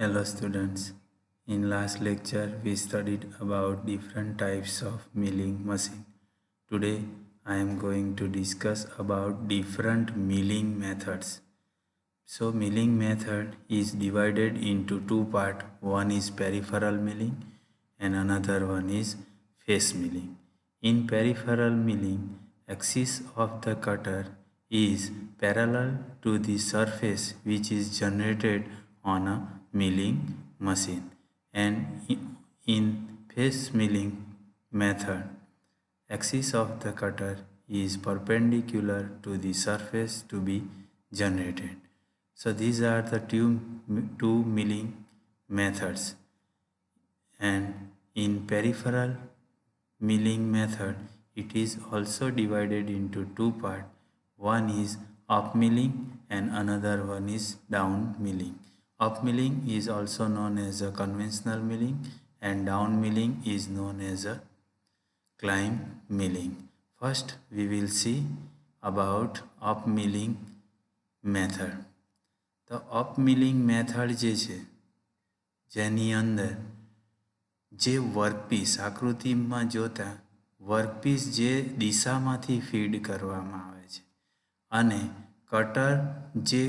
Hello students. In last lecture we studied about different types of milling machine. Today I am going to discuss about different milling methods. So milling method is divided into two parts. One is peripheral milling and another one is face milling. In peripheral milling, axis of the cutter is parallel to the surface which is generated on a milling machine, and in face milling method, axis of the cutter is perpendicular to the surface to be generated. So these are the two milling methods, and in peripheral milling method it is also divided into two parts. One is up milling and another one is down milling. Up milling is also known as a conventional milling and down milling is known as a climb milling. First we will see about up milling method. The up milling method જે છે જેની અંદર જે workpiece આકૃતિમાં જોતા workpiece જે દિશામાંથી feed કરવામાં આવે છે અને કટર જે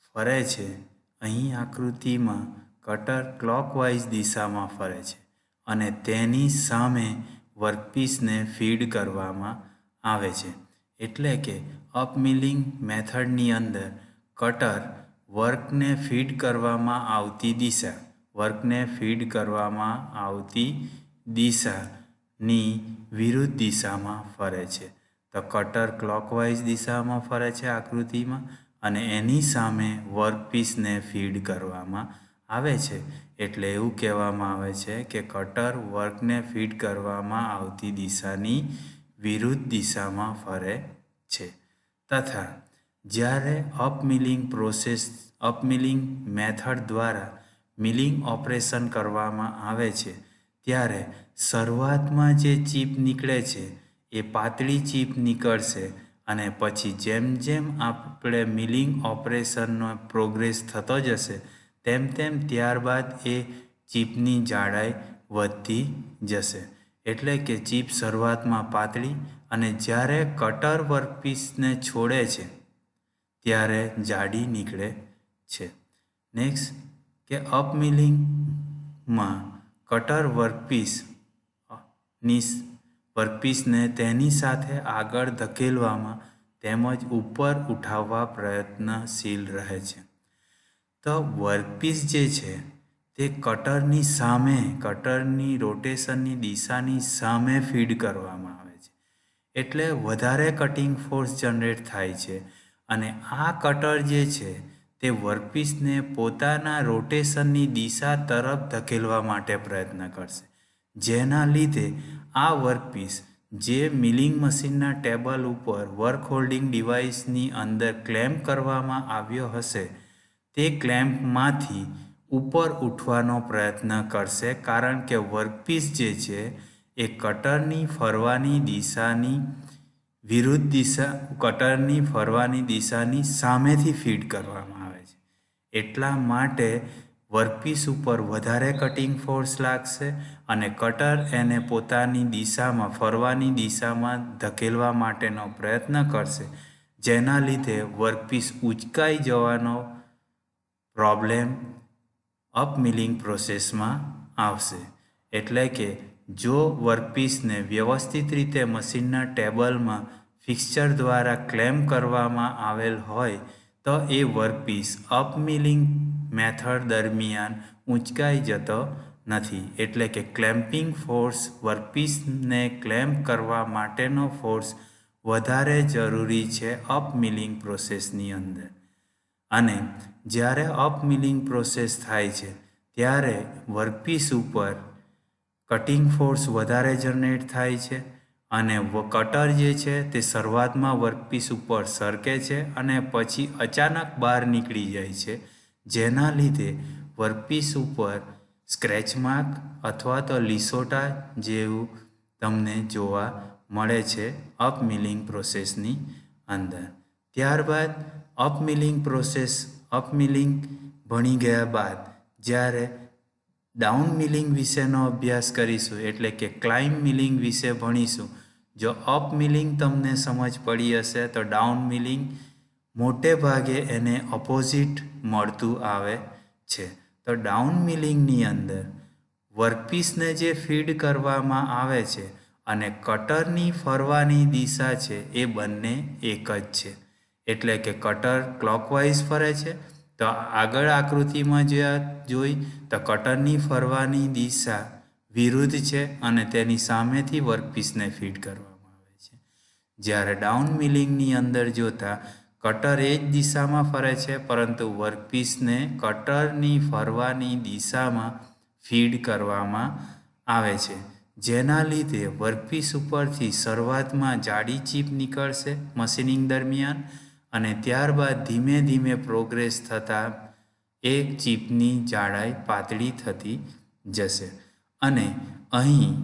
ફરે છે, અહીં આકૃતિમાં કટર ક્લોકવાઇઝ દિશામાં ફરે છે અને તેની સામે વર્કપીસને ફીડ કરવામાં આવે છે. એટલે કે અપ મિલિંગ મેથડની અંદર કટર વર્કને ફીડ કરવામાં આવતી દિશાની વિરુદ્ધ દિશામાં ફરે છે. તો કટર ક્લોકવાઇઝ દિશામાં ફરે છે આકૃતિમાં અને એની સામે વર્કપીસને ફીડ કરવામાં આવે છે. એટલે એવું કહેવામાં આવે છે કે કટર વર્કને ફીડ કરવામાં આવતી દિશાની વિરુદ્ધ દિશામાં ફરે છે. તથા જ્યારે અપમિલિંગ મેથડ દ્વારા મિલિંગ ઓપરેશન કરવામાં આવે છે ત્યારે શરૂઆતમાં જે ચીપ નીકળે છે એ પાતળી ચીપ નીકળશે અને પછી જેમ જેમ આપણે મિલિંગ ઓપરેશનનો પ્રોગ્રેસ થતો જશે તેમ તેમ ત્યારબાદ એ ચીપની જાડાઈ વધતી જશે. એટલે કે ચીપ શરૂઆતમાં પાતળી અને જ્યારે કટર વર્કપીસને છોડે છે ત્યારે જાડી નીકળે છે. નેક્સ્ટ કે અપમિલિંગમાં કટર વર્કપીસને તેની સાથે આગળ ધકેલવામાં તેમજ ઉપર ઉઠાવવા પ્રયત્નશીલ રહે છે. તો વર્કપીસ જે છે તે કટરની રોટેશનની દિશાની સામે ફીડ કરવામાં આવે છે. એટલે વધારે કટિંગ ફોર્સ જનરેટ થાય છે અને આ કટર જે છે તે વર્કપીસને પોતાના રોટેશનની દિશા તરફ ધકેલવા માટે પ્રયત્ન કરશે, જેના લીધે આ વર્કપીસ જે મિલિંગ મશીનના ટેબલ ઉપર વર્ક હોલ્ડિંગ ડિવાઇસની અંદર ક્લેમ્પ કરવામાં આવ્યો હશે તે ક્લેમ્પમાંથી ઉપર ઉઠવાનો પ્રયત્ન કરશે, કારણ કે વર્કપીસ જે છે એ કટરની ફરવાની દિશાની સામેથી ફીડ કરવામાં આવે છે. એટલા માટે વર્કપીસ ઉપર વધારે કટિંગ ફોર્સ લાગશે અને કટર એને પોતાની ફરવાની દિશામાં ધકેલવા માટેનો પ્રયત્ન કરશે, જેના લીધે વર્કપીસ ઉચકાઈ જવાનો પ્રોબ્લેમ અપમિલિંગ પ્રોસેસમાં આવશે. એટલે કે જો વર્કપીસને વ્યવસ્થિત રીતે મશીનના ટેબલમાં ફિક્સચર દ્વારા ક્લેમ્પ કરવામાં આવેલ હોય તો એ વર્કપીસ અપમિલિંગ મેથડ દરમિયાન ઉંચકાઈ જતો નથી. એટલે કે ક્લેમ્પિંગ ફોર્સ વર્કપીસને ક્લેમ્પ કરવા માટેનો ફોર્સ વધારે જરૂરી છે અપમિલિંગ પ્રોસેસની અંદર. અને જ્યારે અપમિલિંગ પ્રોસેસ થાય છે ત્યારે વર્કપીસ ઉપર કટિંગ ફોર્સ વધારે જનરેટ થાય છે અને કટર જે છે તે શરૂઆતમાં વર્કપીસ ઉપર સરકે છે અને પછી અચાનક બહાર નીકળી જાય છે, જેના લીધે વર્કપીસ ઉપર સ્ક્રેચ માર્ક અથવા તો લીસોટા જેવું તમને જોવા મળે છે અપમિલિંગ પ્રોસેસની અંદર. ત્યારબાદ અપમિલિંગ ભણી ગયા બાદ જ્યારે ડાઉન મિલિંગ વિશેનો અભ્યાસ કરીશું એટલે કે ક્લાઇમ્બ મિલિંગ વિશે ભણીશું. જો અપ મિલિંગ તમને સમજ પડી હશે તો ડાઉન મિલિંગ મોટે ભાગે એને ઓપોઝિટ મળતું આવે છે. તો ડાઉન મિલિંગની અંદર વર્કપીસને જે ફીડ કરવામાં આવે છે અને કટરની ફરવાની દિશા છે એ બંને એક જ છે. એટલે કે કટર ક્લોકવાઇઝ ફરે છે. તો આગળ આકૃતિમાં જે જોઈ તો કટરની ફરવાની દિશા વિરુદ્ધ છે અને તેની સામેથી વર્કપીસને ફીડ કરવામાં આવે છે. જ્યારે ડાઉન મિલિંગની અંદર જોતા કટર એ જ દિશામાં ફરે છે પરંતુ વર્કપીસને કટરની ફરવાની દિશામાં ફીડ કરવામાં આવે છે. જેના લીધે વર્કપીસ ઉપરથી શરૂઆતમાં જાડી ચીપ નીકળશે મશીનિંગ દરમિયાન અને ત્યારબાદ ધીમે ધીમે પ્રોગ્રેસ થતાં એક ચીપની જાડાઈ પાતળી થતી જશે. અને અહીં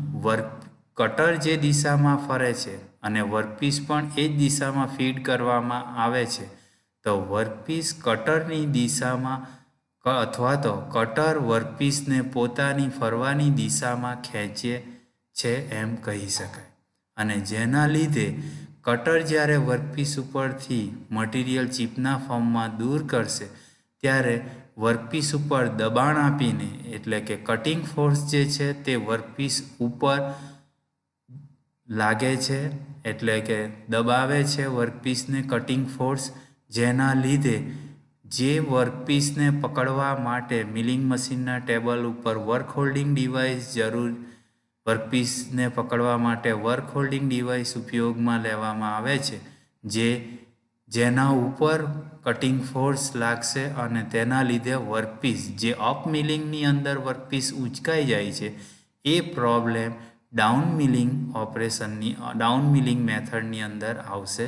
કટર જે દિશામાં ફરે છે અને વર્કપીસ પણ એ જ દિશામાં ફીડ કરવામાં આવે છે તો વર્કપીસ કટરની દિશામાં અથવા તો કટર વર્કપીસને પોતાની ફરવાની દિશામાં ખેંચે છે એમ કહી શકાય. અને જેના લીધે કટર જ્યારે વર્કપીસ ઉપરથી મટીરિયલ ચીપના ફોર્મમાં દૂર કરશે ત્યારે વર્કપીસ ઉપર દબાણ આપીને એટલે કે કટિંગ ફોર્સ જે છે તે વર્કપીસ ઉપર લાગે છે એટલે કે દબાવે છે વર્કપીસને કટિંગ ફોર્સ. જેના લીધે જે વર્કપીસને પકડવા માટે મિલિંગ મશીનના ટેબલ ઉપર વર્ક હોલ્ડિંગ ડિવાઇસ વર્કપીસને પકડવા માટે વર્ક હોલ્ડિંગ ડિવાઇસ ઉપયોગમાં લેવામાં આવે છે જેના ઉપર કટિંગ ફોર્સ લાગશે અને તેના લીધે વર્કપીસ જે અપ મિલિંગની અંદર વર્કપીસ ઉંચકાઈ જાય છે એ પ્રોબ્લેમ ડાઉન મિલિંગ મેથડની અંદર આવશે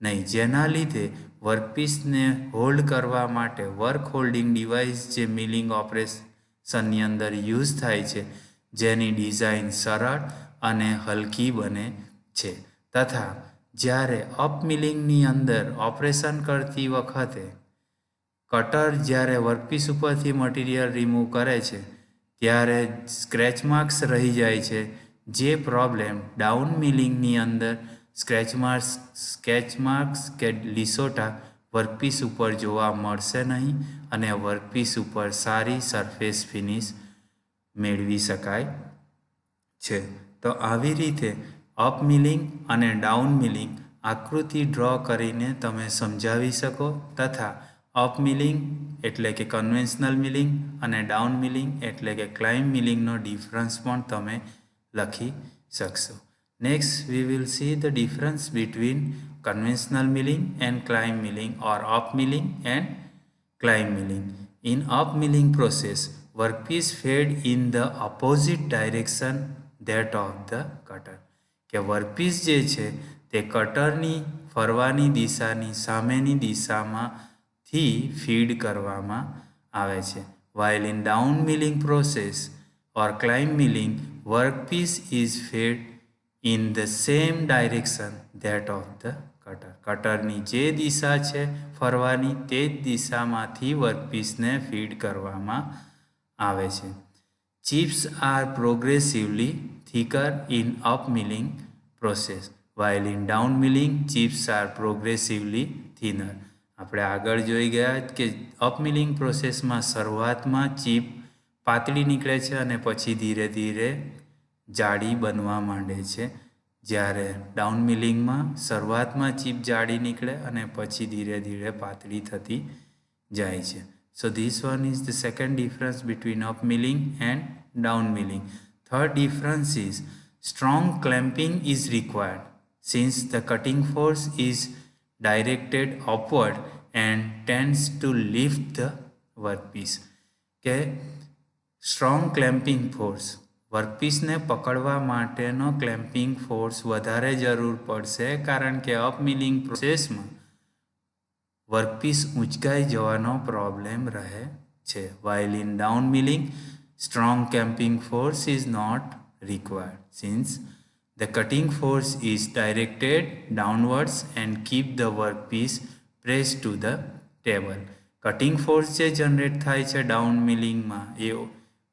નહીં. જેના લીધે વર્કપીસને હોલ્ડ કરવા માટે વર્ક હોલ્ડિંગ ડિવાઇસ જે મિલિંગ ઓપરેશનની અંદર યુઝ થાય છે જેની ડિઝાઇન સરળ અને હલકી બને છે. તથા જ્યારે અપ મિલિંગની અંદર ઓપરેશન કરતી વખતે કટર જ્યારે વર્કપીસ ઉપરથી મટીરિયલ રિમૂવ કરે છે ત્યારે સ્ક્રેચ માર્ક્સ રહી જાય છે જે પ્રોબ્લેમ ડાઉન મિલિંગની અંદર સ્કેચ માર્ક્સ કે લિસોટા વર્કપીસ ઉપર જોવા મળશે નહીં અને વર્કપીસ ઉપર સારી સરફેસ ફિનિશ મેળવી શકાય છે. તો આવી રીતે અપ મિલિંગ અને ડાઉન મિલિંગ આકૃતિ ડ્રો કરીને તમે સમજાવી શકો તથા અપ મિલિંગ એટલે કે કન્વેન્શનલ મિલિંગ અને ડાઉન મિલિંગ એટલે કે ક્લાઇમ્બ મિલિંગનો ડિફરન્સ પણ તમે લખી શકશો. Next, we will see the difference between conventional milling and climb milling or up milling and climb milling. In up milling process, workpiece fed in the opposite direction that of the cutter. કે workpiece જે છે તે કટરની ફરવાની દિશાની સામેની દિશામાંથી feed કરવામાં આવે છે. While in down milling process or climb milling, workpiece is fed in the same direction that of the cutter. કટરની જે દિશા છે ફરવાની તે જ દિશામાંથી વર્કપીસને ફીડ કરવામાં આવે છે. Chips are progressively thicker in up milling process, while in down milling chips are progressively thinner. આપણે આગળ જોઈ ગયા કે અપ મિલિંગ પ્રોસેસમાં શરૂઆતમાં ચીપ પાતળી નીકળે છે અને પછી ધીરે ધીરે જાડી બનવા માંડે છે. જ્યારે ડાઉન મિલિંગમાં શરૂઆતમાં ચીપ જાડી નીકળે અને પછી ધીરે ધીરે પાતળી થતી જાય છે. So this one is the second difference between up milling and down milling. Third difference is strong clamping is required since the cutting force is directed upward and tends to lift the workpiece. કે strong clamping force વર્કપીસને પકડવા માટેનો clamping force વધારે જરૂર પડશે કારણ કે up milling પ્રોસેસમાં workpiece ઊંચકાઈ જવાનો પ્રોબ્લેમ રહે છે. while in down milling strong clamping force is not required since the cutting force is directed downwards and keep the workpiece pressed to the table. Cutting force જે generate થાય છે down મિલિંગમાં એ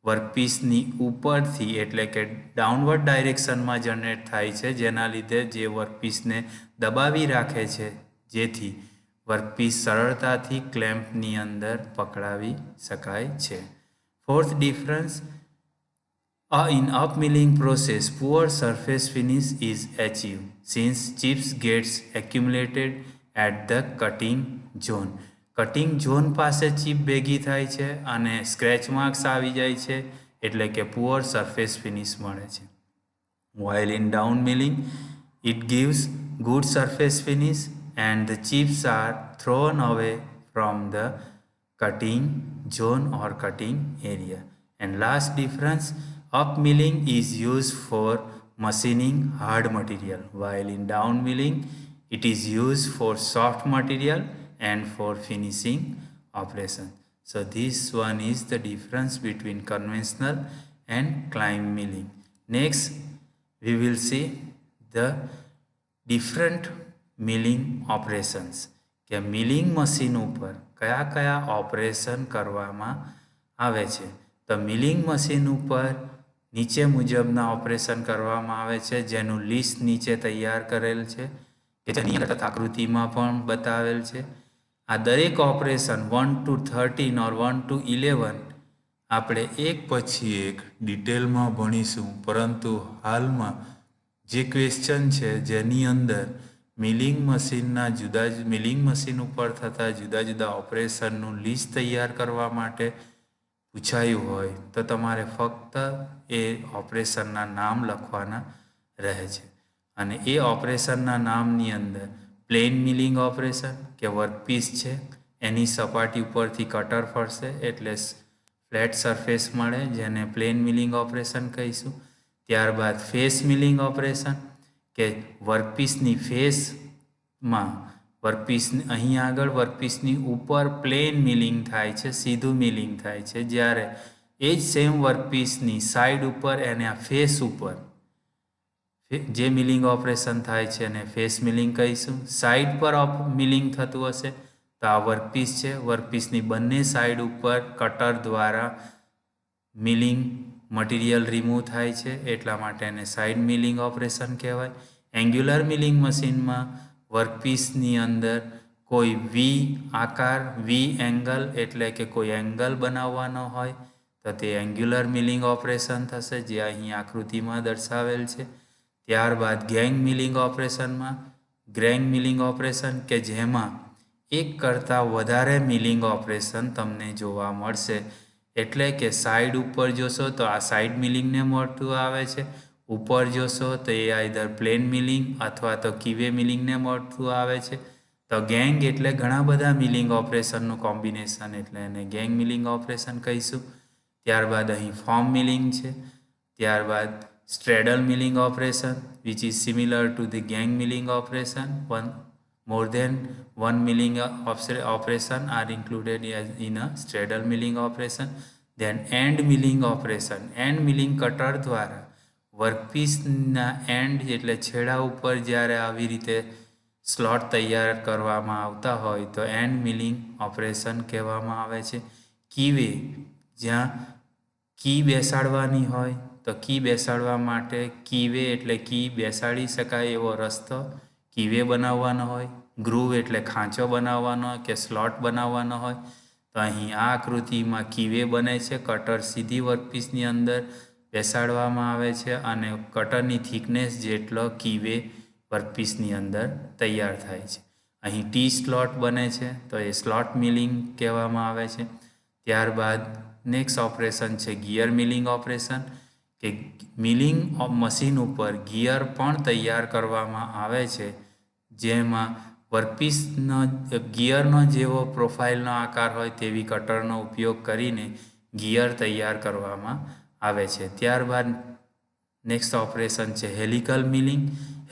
વર્કપીસની ઉપરથી એટલે કે downward ડાયરેક્શનમાં generate થાય છે, જેના લીધે જે વર્કપીસને દબાવી રાખે છે, જેથી વર્કપીસ સરળતાથી ક્લેમ્પની અંદર પકડાવી શકાય છે. Fourth difference, in up milling process, poor surface finish is achieved since chips gets accumulated at the cutting zone. Cutting zone પાસે ચીપ ભેગી થાય છે અને સ્ક્રેચ માર્ક્સ આવી જાય છે, એટલે કે પુઅર સરફેસ ફિનિશ મળે છે. While in down milling, it gives good surface finish and the chips are thrown away from the cutting zone or cutting area. And last difference, up milling is used for machining hard material, while in down milling it is used for soft material and for finishing operation. So this one is the difference between conventional and climb milling. Next we will see the different milling operations, કે milling machine ઉપર કયા કયા operation કરવામાં આવે છે. તો milling machine ઉપર નીચે મુજબના ઓપરેશન કરવામાં આવે છે, જેનું લિસ્ટ નીચે તૈયાર કરેલ છે, કે જેની અંદર આકૃતિમાં પણ બતાવેલ છે. આ દરેક ઓપરેશન 1 to 13 or 1 to 11 આપણે એક પછી એક ડિટેલમાં ભણીશું, પરંતુ હાલમાં જે ક્વેશ્ચન છે જેની અંદર મિલિંગ મશીનના મિલિંગ મશીન ઉપર થતા જુદા જુદા ઓપરેશનનું લિસ્ટ તૈયાર કરવા માટે પૂછાયું હોય તો તમારે ફક્ત એ ઓપરેશનના નામ લખવાના રહે છે. અને એ ઓપરેશનના નામની અંદર પ્લેન મિલિંગ ઓપરેશન, કે વર્કપીસ છે એની સપાટી ઉપરથી કટર ફરશે એટલે ફ્લેટ સરફેસ મળે, જેને પ્લેન મિલિંગ ઓપરેશન કહીશું. ત્યારબાદ ફેસ મિલિંગ ઓપરેશન, કે વર્કપીસની ફેસમાં વર્કપીસની અહીં આગળ વર્કપીસની ઉપર પ્લેન મિલિંગ થાય છે, સીધું મિલિંગ થાય છે, જ્યારે એ જ સેમ વર્કપીસની સાઈડ ઉપર એને આ ફેસ ઉપર જે મિલિંગ ઓપરેશન થાય છે એને ફેસ મિલિંગ કહીશું. સાઈડ પર મિલિંગ થતું હશે તો આ વર્કપીસ છે, વર્કપીસની બંને સાઈડ ઉપર કટર દ્વારા મિલિંગ મટીરિયલ રિમૂવ થાય છે, એટલા માટે એને સાઈડ મિલિંગ ઓપરેશન કહેવાય. એંગ્યુલર મિલિંગ મશીનમાં વર્કપીસની અંદર કોઈ વી આકાર, વી એંગલ એટલે કે કોઈ એંગલ બનાવવાનો હોય તો તે એંગ્યુલર મિલિંગ ઓપરેશન થશે, જે અહીં આકૃતિમાં દર્શાવેલ છે. ત્યારબાદ ગેંગ મિલિંગ ઓપરેશનમાં ગ્રેંગ મિલિંગ ઓપરેશન, કે જેમાં એક કરતાં વધારે મિલિંગ ઓપરેશન તમને જોવા મળશે, એટલે કે સાઈડ ઉપર જોશો તો આ સાઈડ મિલિંગને મળતું આવે છે, ઉપર જોશો તો એ આઈધર પ્લેન મિલિંગ અથવા તો કીવે મિલિંગને મળતું આવે છે. તો ગેંગ એટલે ઘણા બધા મિલિંગ ઓપરેશનનું કોમ્બિનેશન, એટલે એને ગેંગ મિલિંગ ઓપરેશન કહીશું. ત્યારબાદ અહીં ફોર્મ મિલિંગ છે. ત્યારબાદ straddle milling operation, which is similar to the gang milling operation. More than one milling operation are included in a straddle milling operation. Then end milling operation. End milling cutter દ્વારા વર્કપીસના and એટલે છેડા ઉપર જ્યારે આવી રીતે slot તૈયાર કરવામાં આવતા હોય તો એન્ડ મિલિંગ ઓપરેશન કહેવામાં આવે છે. કીવે, જ્યાં કી બેસાડવાની હોય તો કી બેસાડવા માટે કીવે એટલે કી બેસાડી શકાય એવો રસ્તો કીવે બનાવવાનો હોય. ગ્રુવ એટલે ખાંચો બનાવવાનો કે સ્લોટ બનાવવાનો હોય તો અહીં આ આકૃતિમાં કીવે બને છે. કટર સીધી વર્કપીસની અંદર બેસાડવામાં આવે છે અને કટરની થિકનેસ જેટલો કીવે વર્કપીસની અંદર તૈયાર થાય છે. અહીં ટી સ્લોટ બને છે તો એ સ્લોટ મિલિંગ કહેવામાં આવે છે. ત્યારબાદ નેક્સ્ટ ઓપરેશન છે ગિયર મિલિંગ ઓપરેશન, કે મિલિંગ મશીન ઉપર ગિયર પણ તૈયાર કરવામાં આવે છે, જેમાં વર્કપીસનો ગિયરનો જેવો પ્રોફાઇલનો આકાર હોય તેવી કટરનો ઉપયોગ કરીને ગિયર તૈયાર કરવામાં આવે છે. ત્યારબાદ નેક્સ્ટ ઓપરેશન છે હેલિકલ મિલિંગ.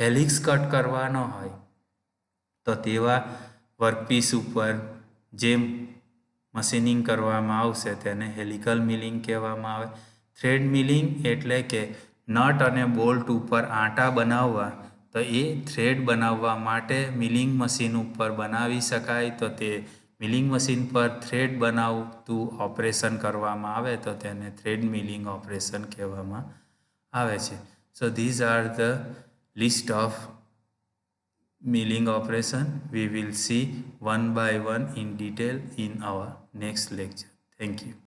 હેલિક્સ કટ કરવાનો હોય તો તેવા વર્કપીસ ઉપર જે મશીનિંગ કરવામાં આવશે તેને હેલિકલ મિલિંગ કહેવામાં આવે. થ્રેડ મિલિંગ એટલે કે નટ અને બોલ્ટ ઉપર આંટા બનાવવા, તો એ થ્રેડ બનાવવા માટે મિલિંગ મશીન ઉપર બનાવી શકાય તો તે મિલિંગ મશીન પર થ્રેડ બનાવતું ઓપરેશન કરવામાં આવે તો તેને થ્રેડ મિલિંગ ઓપરેશન કહેવામાં આવે છે. સો these are the list of milling operation. We will see one by one in detail in our next lecture. Thank you.